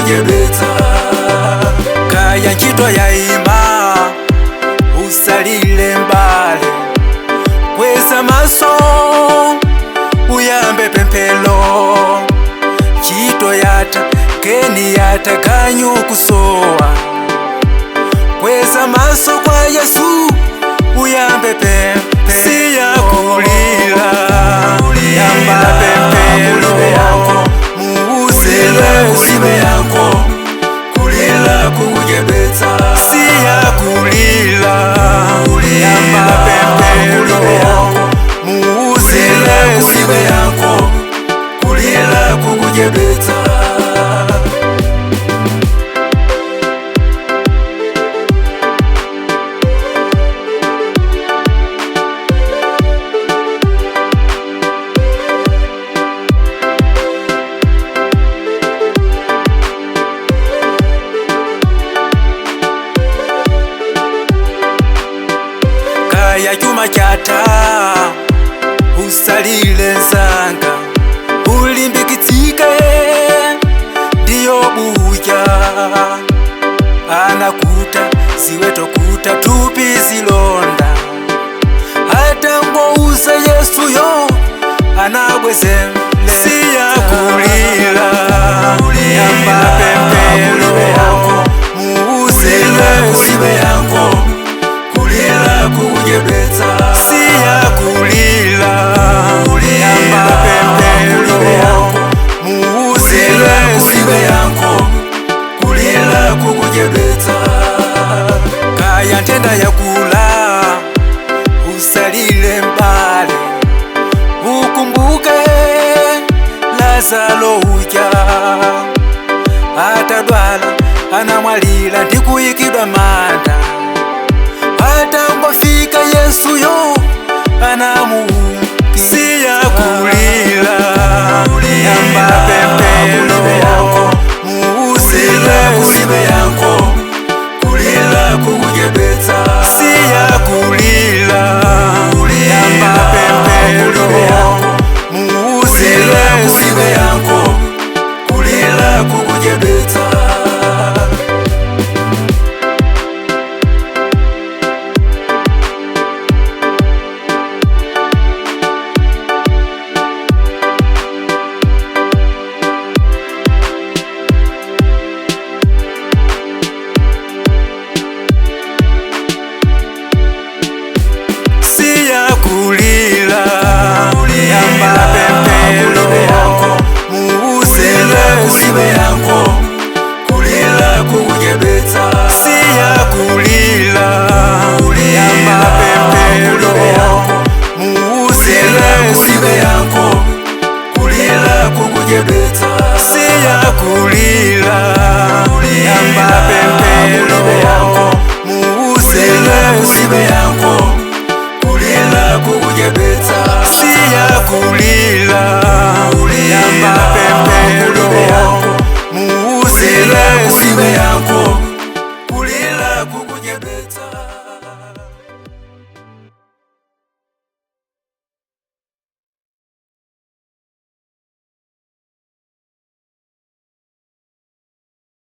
kujebeta. Kaya ntchito yaima usalile mbale, kweza maso uyambe pemphelo. Ntchito yatha keni yatha kanyu kusowa, kweza maso kwa Yesu uyambe pemphelo. Siya kulila yamba pemphelo, muuzile kulibe yako kulila kujebeta. Siya kulila yamba pemphelo, muuzile kulibe yako kulila kujebeta. Kaya chuma chata usalile nzanga, ulimbikitsike ndiyo buja. Anakuta ziwetokuta tupi zilonda, hata ngouza Yesu yo anabwezele. Siya kulila yamba pemphelo, muuzile kulibe yako kulila kujebeta. Siya kulila yamba pemphelo, muuzile kulibe yako kulila kujebeta. Kaya ntenda yakula usalile mbale, ukumbuke Lazaro uja atadwala anamwalila ndikuyikidwa manda, hata ngofika Yesu yo anamu